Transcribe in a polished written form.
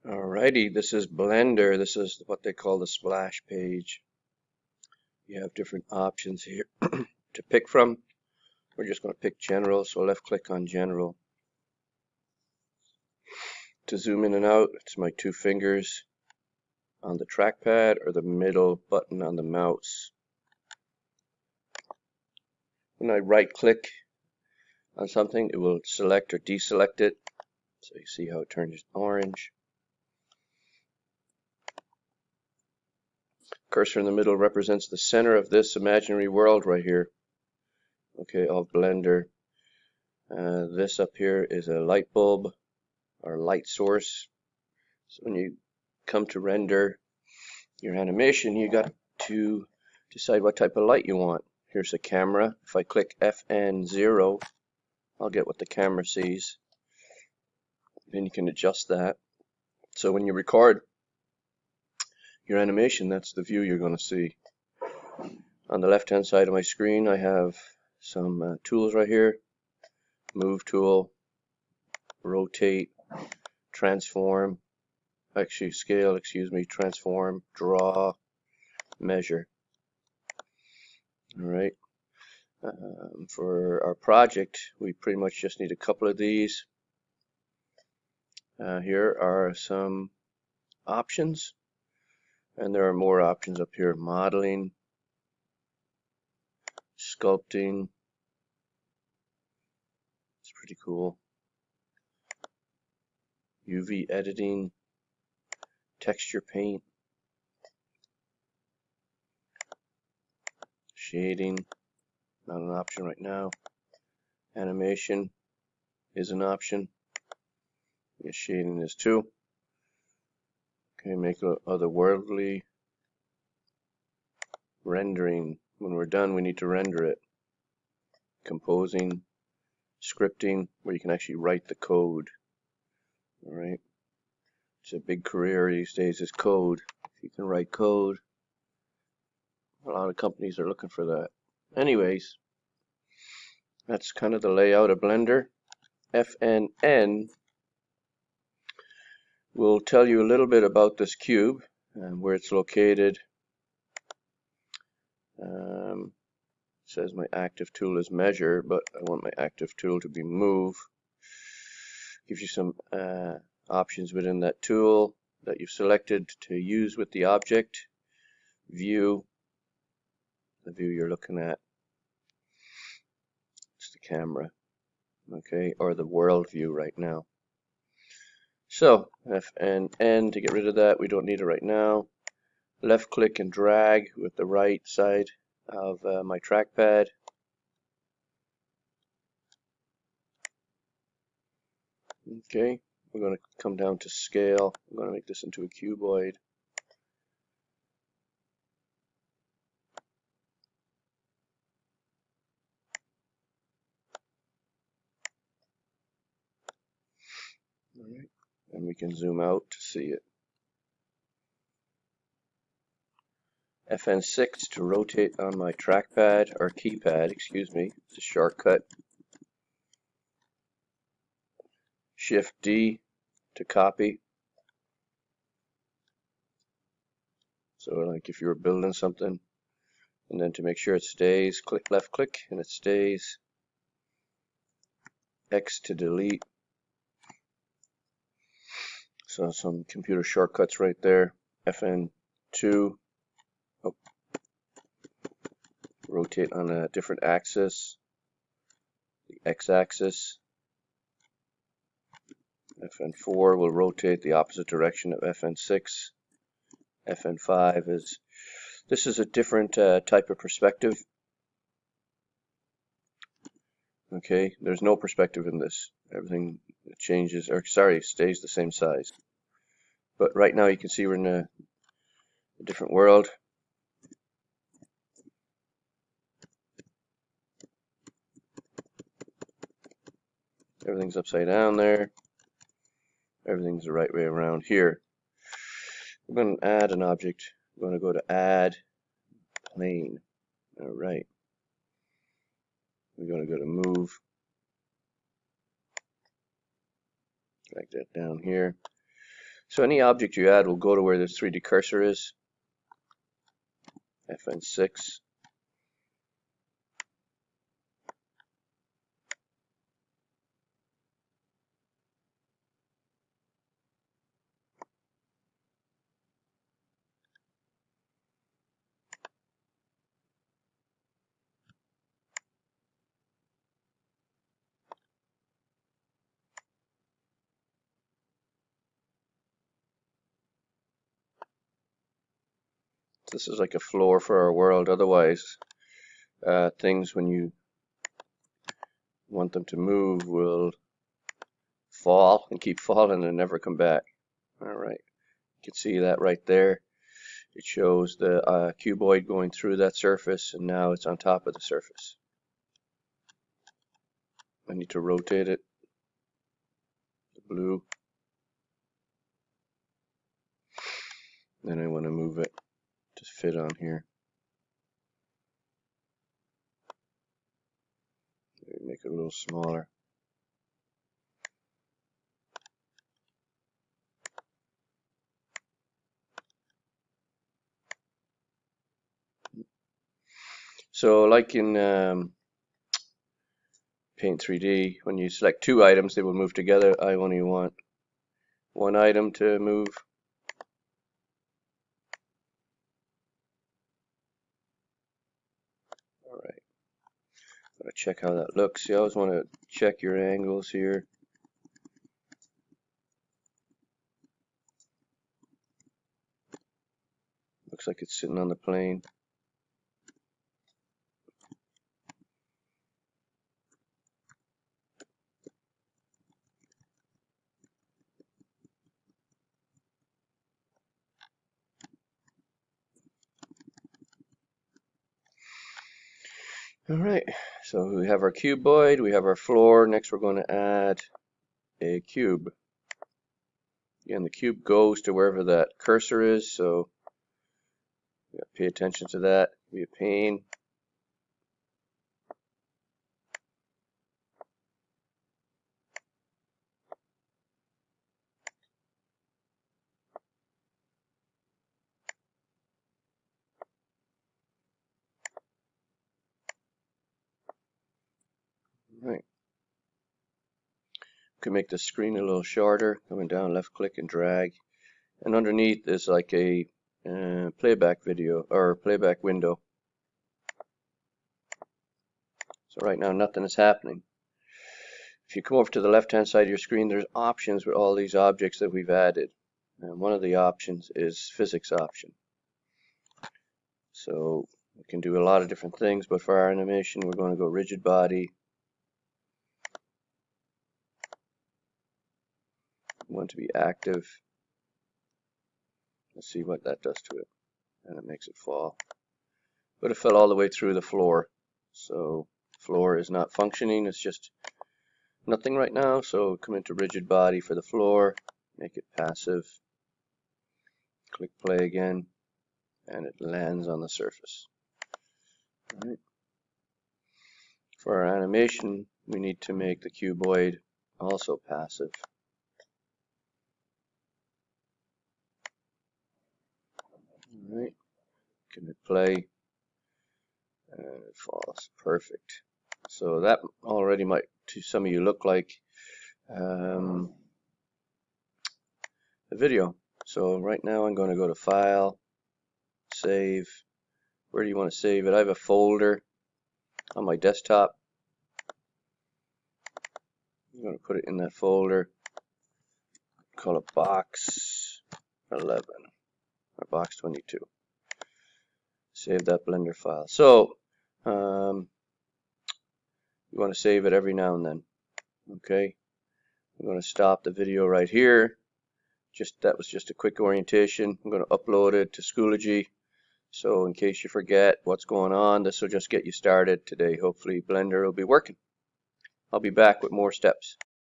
Alrighty, this is Blender. This is what they call the splash page. You have different options here to pick from. We're just going to pick general, so left click on general. To zoom in and out, it's my two fingers on the trackpad or the middle button on the mouse. When I right click on something, it will select or deselect it. So you see how it turns orange. Cursor in the middle represents the center of this imaginary world right here. Okay, of Blender. This up here is a light bulb or light source. So when you come to render your animation, you got to decide what type of light you want. Here's a camera. If I click FN0, I'll get what the camera sees. Then you can adjust that. So when you record your animation, that's the view you're going to see. On the left hand side of my screen, I have some tools right here. Move tool, rotate, transform, scale, transform, draw, measure. Alright. For our project, we pretty much just need a couple of these. Here are some options, and there are more options up here. Modeling, sculpting, it's pretty cool. UV editing, texture paint, shading, not an option right now. Animation is an option. Yes, shading is too. Okay, make a otherworldly. Rendering. When we're done, we need to render it. Composing, scripting, where you can actually write the code. Alright. It's a big career these days is code. If you can write code, a lot of companies are looking for that. Anyways, that's kind of the layout of Blender. FNN will tell you a little bit about this cube and where it's located. It says my active tool is measure, but I want my active tool to be move. Gives you some options within that tool that you've selected to use with the object. View, the view you're looking at. It's the camera, okay, or the world view right now. So FNN to get rid of that, we don't need it right now. Left click and drag with the right side of my trackpad. Okay, we're going to come down to scale. I'm going to make this into a cuboid. Alright, and we can zoom out to see it. FN6 to rotate on my trackpad, or keypad, excuse me. It's a shortcut. Shift D to copy. So like if you were building something, and then to make sure it stays, click left click and it stays. X to delete. So some computer shortcuts right there. FN2. Oh. Rotate on a different axis. The x-axis. FN4 will rotate the opposite direction of FN6. FN5 is, this is a different type of perspective. Okay, there's no perspective in this. Everything changes, or sorry, stays the same size. But right now you can see we're in a different world. Everything's upside down there. Everything's the right way around here. We're going to add an object. We're going to go to add plane. Alright. We're going to go to move. Drag that down here. So any object you add will go to where this 3D cursor is. FN6. This is like a floor for our world. Otherwise, things, when you want them to move, will fall and keep falling and never come back. Alright, you can see that right there. It shows the cuboid going through that surface, and now it's on top of the surface. I need to rotate it, the blue. Then I want to move it to fit on here. Make it a little smaller. So like in Paint 3D, when you select two items, they will move together. I only want one item to move. Alright, gotta check how that looks. You always want to check your angles here. Looks like it's sitting on the plane. Alright, so we have our cuboid, we have our floor. Next we're going to add a cube. Again, the cube goes to wherever that cursor is, so you gotta pay attention to that. Be a pain. Right. We can make the screen a little shorter. Coming down, left click and drag. And underneath is like a playback video or playback window. So right now nothing is happening. If you come over to the left hand side of your screen, there's options with all these objects that we've added. And one of the options is physics option. So we can do a lot of different things, but for our animation we're going to go rigid body. We want to be active. Let's see what that does to it. And it makes it fall. But it fell all the way through the floor. So floor is not functioning, it's just nothing right now. So come into rigid body for the floor, make it passive, click play again, and it lands on the surface. All right. For our animation, we need to make the cuboid also passive. All right, can it play? And it falls. Perfect. So that already might to some of you look like the video. So right now I'm going to go to File, Save. Where do you want to save it? I have a folder on my desktop. I'm going to put it in that folder. Call it Box 11 or Box 22. Save that Blender file. So you want to save it every now and then. Okay. I'm going to stop the video right here. That was just a quick orientation. I'm going to upload it to Schoology. So in case you forget what's going on, this will just get you started today. Hopefully Blender will be working. I'll be back with more steps.